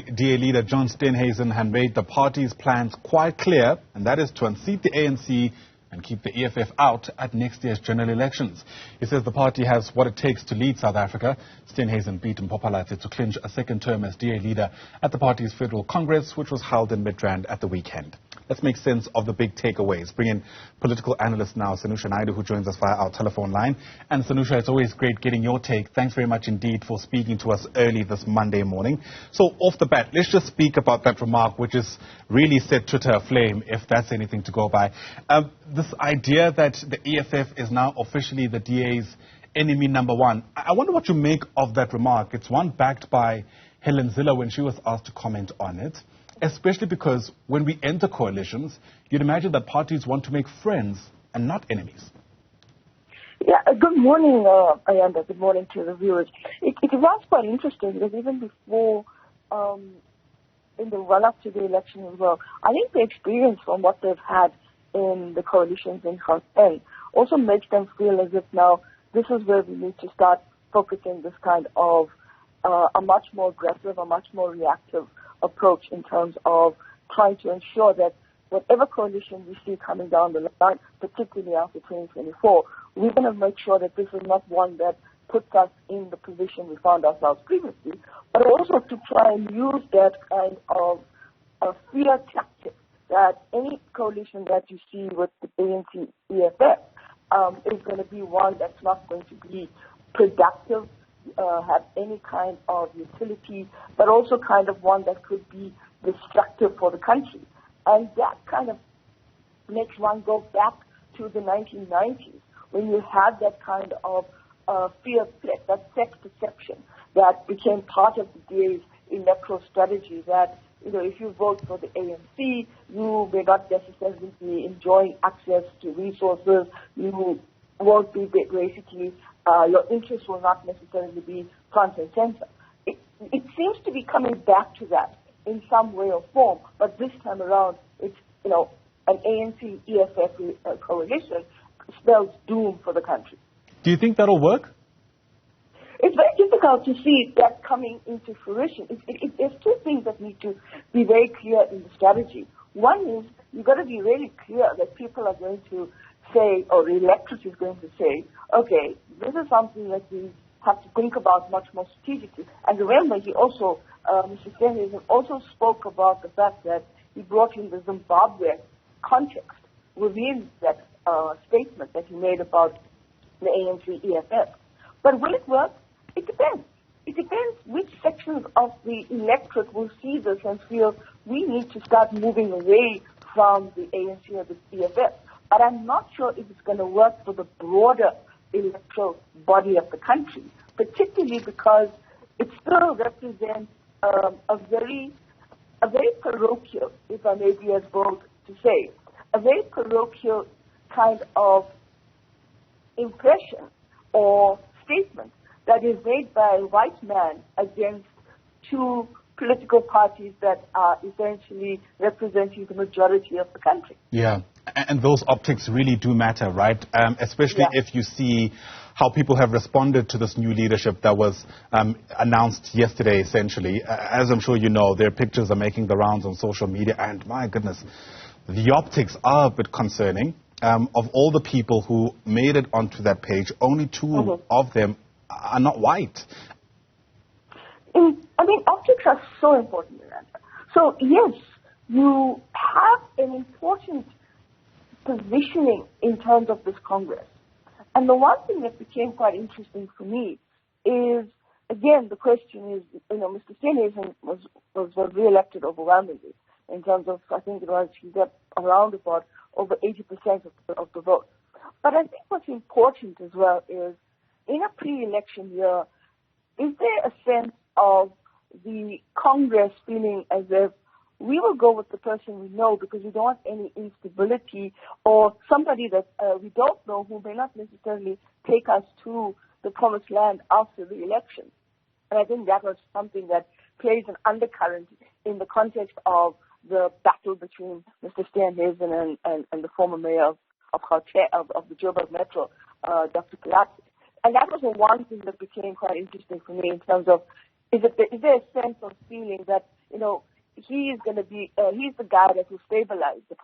DA leader John Steenhuisen had made the party's plans quite clear, and that is to unseat the ANC and keep the EFF out at next year's general elections. He says the party has what it takes to lead South Africa. Steenhuisen beat Mpho Phalatse to clinch a second term as DA leader at the party's Federal Congress, which was held in Midrand at the weekend. Let's make sense of the big takeaways. Bring in political analyst now, Sanusha Naidu, who joins us via our telephone line. And Sanusha, it's always great getting your take. Thanks very much indeed for speaking to us early this Monday morning. So off the bat, let's just speak about that remark, which has really set Twitter aflame, if that's anything to go by. This idea that the EFF is now officially the DA's enemy number one. I wonder what you make of that remark. It's one backed by Helen Zille when she was asked to comment on it. Especially because when we enter coalitions, you'd imagine that parties want to make friends and not enemies. Yeah, good morning, Ayanda. Good morning to the viewers. It was quite interesting because even before, in the run-up to the election as well, I think the experience from what they've had in the coalitions in Gauteng also makes them feel as if now this is where we need to start focusing this kind of a much more aggressive, a much more reactive approach in terms of trying to ensure that whatever coalition we see coming down the line, particularly after 2024, we're going to make sure that this is not one that puts us in the position we found ourselves previously, but also to try and use that kind of fear tactic that any coalition that you see with the ANC EFF is going to be one that's not going to be productive, have any kind of utility, but also kind of one that could be destructive for the country. And that kind of makes one go back to the 1990s when you had that kind of fear threat, that sex perception that became part of the DA's electoral strategy that, you know, if you vote for the ANC, you may not necessarily be enjoying access to resources, you won't be basically your interests will not necessarily be front and center. It seems to be coming back to that in some way or form, but this time around, it's, you know, an ANC EFF coalition spells doom for the country. Do you think that'll work? It's very difficult to see that coming into fruition. There's two things that need to be very clear in the strategy. One is you've got to be really clear that people are going to say, or the electorate is going to say, okay, this is something that we have to think about much more strategically. And remember, he also, Mr. Steenhuisen also spoke about the fact that he brought in the Zimbabwe context within that statement that he made about the ANC EFF. But will it work? It depends. It depends which sections of the electorate will see this and feel we need to start moving away from the ANC or the EFF. But I'm not sure if it's going to work for the broader electoral body of the country, particularly because it still represents a very parochial, if I may be as bold to say, a very parochial kind of impression or statement that is made by a white man against two political parties that are essentially representing the majority of the country. Yeah, and those optics really do matter, right? Especially if you see how people have responded to this new leadership that was announced yesterday, essentially. As I'm sure you know, their pictures are making the rounds on social media, and my goodness, the optics are a bit concerning. Of all the people who made it onto that page, only two of them are not white. I mean, optics are so important, Miranda. So, yes, you have an important positioning in terms of this Congress. And the one thing that became quite interesting for me is, again, the question is, you know, Mr. Steenhuisen was re-elected overwhelmingly in terms of, I think it was, he got around about over 80% of the vote. But I think what's important as well is, in a pre-election year, is there a sense of the Congress feeling as if we will go with the person we know because we don't want any instability or somebody that we don't know who may not necessarily take us to the promised land after the election? And I think that was something that plays an undercurrent in the context of the battle between Mr. Steenhuisen and the former mayor of the Joburg Metro, Dr. Phalatse. And that was the one thing that became quite interesting for me in terms of, is there a sense of feeling that he is going to be, he's the guy that will stabilize the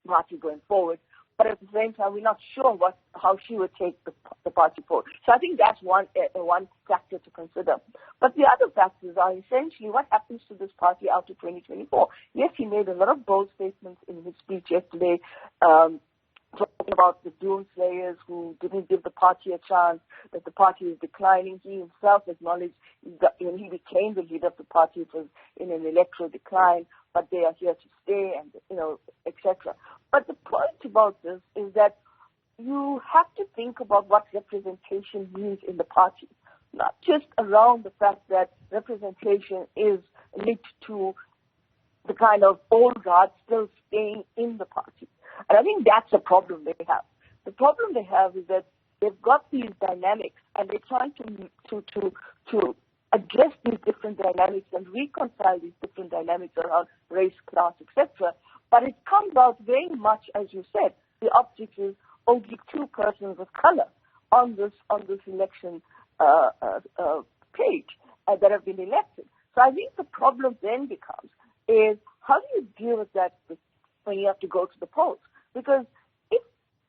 party going forward. But at the same time, we're not sure how she would take the party forward. So I think that's one factor to consider. But the other factors are essentially what happens to this party after 2024. Yes, he made a lot of bold statements in his speech yesterday, talking about the doomsayers who didn't give the party a chance, that the party is declining. He himself acknowledged that when he became the leader of the party, it was in an electoral decline, but they are here to stay, and etc. But the point about this is that you have to think about what representation means in the party, not just around the fact that representation is linked to the kind of old guard still staying in the party. And I think that's a problem they have. The problem they have is that they've got these dynamics, and they're trying to address these different dynamics and reconcile these different dynamics around race, class, etc. But it comes out very much, as you said, the object is only two persons of color on this election page that have been elected. So I think the problem then becomes is how do you deal with that when you have to go to the polls? Because if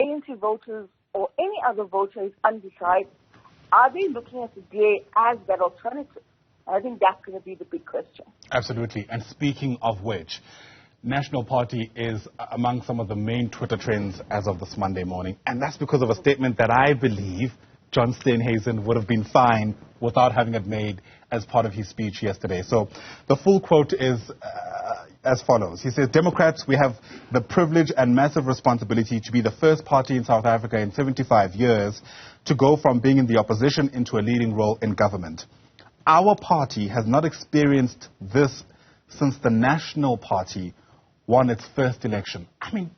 ANC voters or any other voter is undecided, are they looking at the DA as that alternative? I think that's going to be the big question. Absolutely. And speaking of which, National Party is among some of the main Twitter trends as of this Monday morning. And that's because of a statement that I believe John Steenhuisen would have been fine without having it made as part of his speech yesterday. So the full quote is as follows. He says, Democrats, we have the privilege and massive responsibility to be the first party in South Africa in 75 years to go from being in the opposition into a leading role in government. Our party has not experienced this since the National Party won its first election. I mean,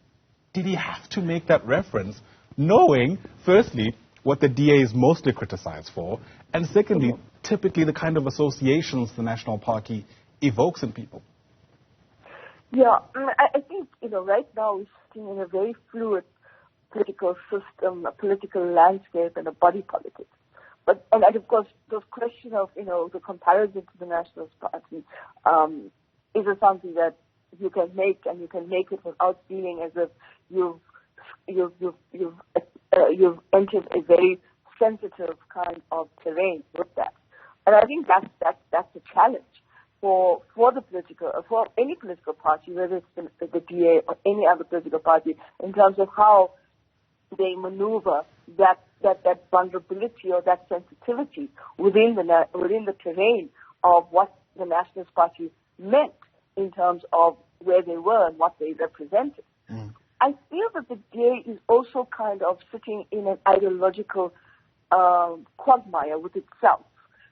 did he have to make that reference, knowing, firstly, what the DA is mostly criticized for, and secondly, typically the kind of associations the National Party evokes in people? Yeah, I think, right now we're sitting in a very fluid political system, a political landscape, and a body politic. But, and of course, the question of, the comparison to the Nationalist Party is something that you can make, and you can make it without feeling as if you've entered a very sensitive kind of terrain with that. And I think that's a challenge for any political party, whether it's the DA or any other political party, in terms of how they maneuver that vulnerability or that sensitivity within the terrain of what the Nationalist Party meant in terms of where they were and what they represented. I feel that the DA is also kind of sitting in an ideological quagmire with itself,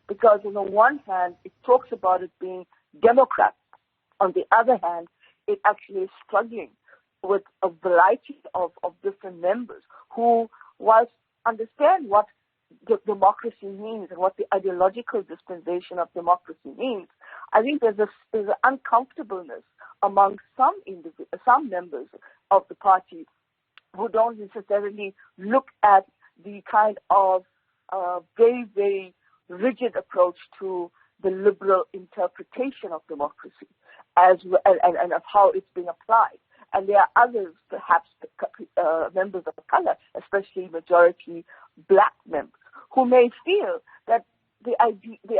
because on the one hand, it talks about it being Democrat. On the other hand, it actually is struggling with a variety of different members who, whilst understand what democracy means and what the ideological dispensation of democracy means, I think there's an uncomfortableness among some members of the party who don't necessarily look at the kind of very, very rigid approach to the liberal interpretation of democracy and of how it's being applied. And there are others, perhaps members of color, especially majority black members, who may feel that the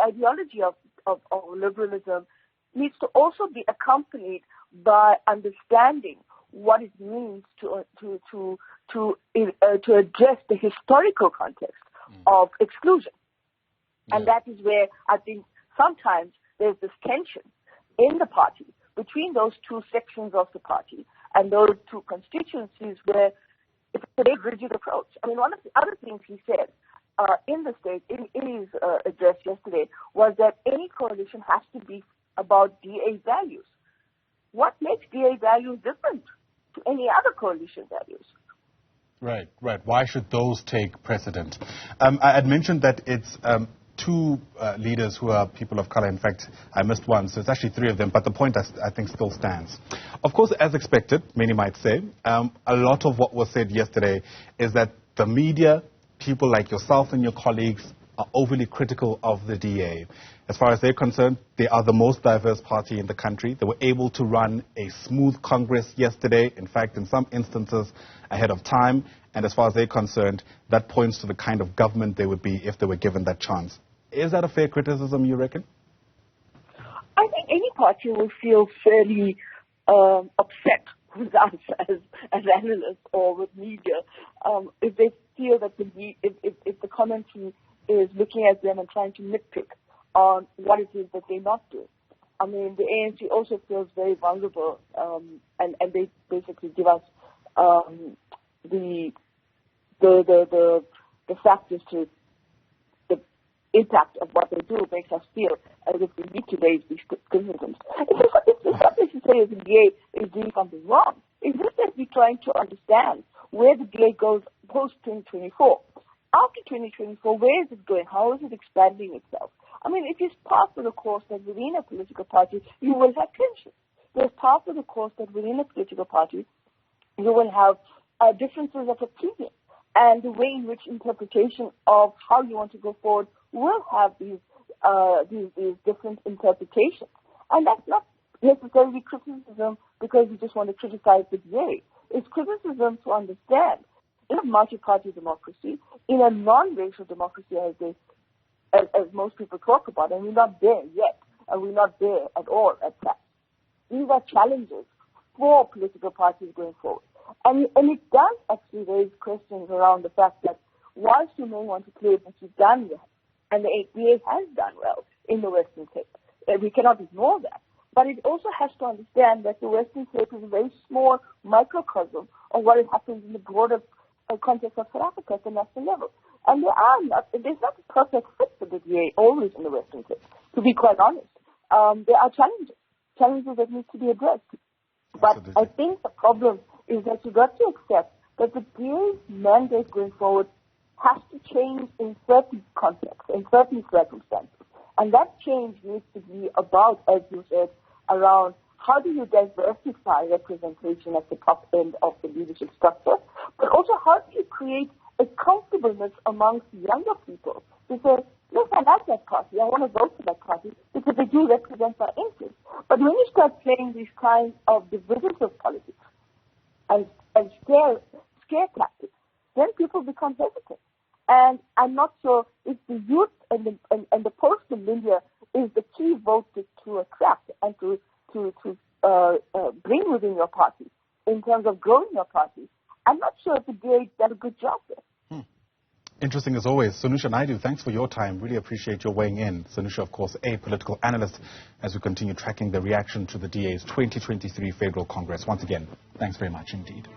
ideology of liberalism needs to also be accompanied by understanding what it means to address the historical context of exclusion. Yeah. And that is where I think sometimes there's this tension in the party between those two sections of the party and those two constituencies where it's a very rigid approach. I mean, one of the other things he said in the state, in his address yesterday, was that any coalition has to be about DA values. What makes DA values different to any other coalition values? Right. Why should those take precedent? I had mentioned that it's two leaders who are people of color. In fact, I missed one, so it's actually three of them, but the point I think still stands. Of course, as expected, many might say, a lot of what was said yesterday is that the media, people like yourself and your colleagues, are overly critical of the DA. As far as they're concerned, they are the most diverse party in the country. They were able to run a smooth Congress yesterday, in fact, in some instances, ahead of time. And as far as they're concerned, that points to the kind of government they would be if they were given that chance. Is that a fair criticism, you reckon? I think any party will feel fairly upset with us as analysts or with media if they feel that if the commentary is looking at them and trying to nitpick on what it is that they're not doing. I mean, the ANC also feels very vulnerable, and they basically give us the factors to the impact of what they do makes us feel as if we need to raise these criticisms. It's not necessarily the DA is doing something wrong. It's just that we're trying to understand where the DA goes post-2024. After 2024, where is it going? How is it expanding itself? I mean, it is part of the course that within a political party, you will have tensions. There's part of the course that within a political party, you will have differences of opinion. And the way in which interpretation of how you want to go forward will have these different interpretations. And that's not necessarily criticism because you just want to criticize the DA. It's criticism to understand in a multi-party democracy, in a non-racial democracy as most people talk about, and we're not there yet, and we're not there at all at that. These are challenges for political parties going forward. And it does actually raise questions around the fact that whilst you may want to claim that you've done well, and the APA has done well in the Western Cape, we cannot ignore that. But it also has to understand that the Western Cape is a very small microcosm of what happens in the broader context of South Africa at the national level. And there's not a perfect fit for the DA always in the Western Cape, to be quite honest. There are challenges that need to be addressed. But absolutely. I think the problem is that you've got to accept that the DA's mandate going forward has to change in certain contexts, in certain circumstances. And that change needs to be about, as you said, around how do you diversify representation at the top end of the leadership structure, but also how do you create a comfortableness amongst younger people to say, look, I like that party, I want to vote for that party because they do represent my interests. But when you start playing these kinds of divisive politics and scare tactics, then people become hesitant. And I'm not sure if the youth and the post-millennia is the key vote to attract and to bring within your party in terms of growing your party. I'm not sure if the DA did a good job there. Interesting as always. Sanusha Naidu, thanks for your time. Really appreciate your weighing in. Sanusha, of course, a political analyst, as we continue tracking the reaction to the DA's 2023 Federal Congress. Once again, thanks very much indeed.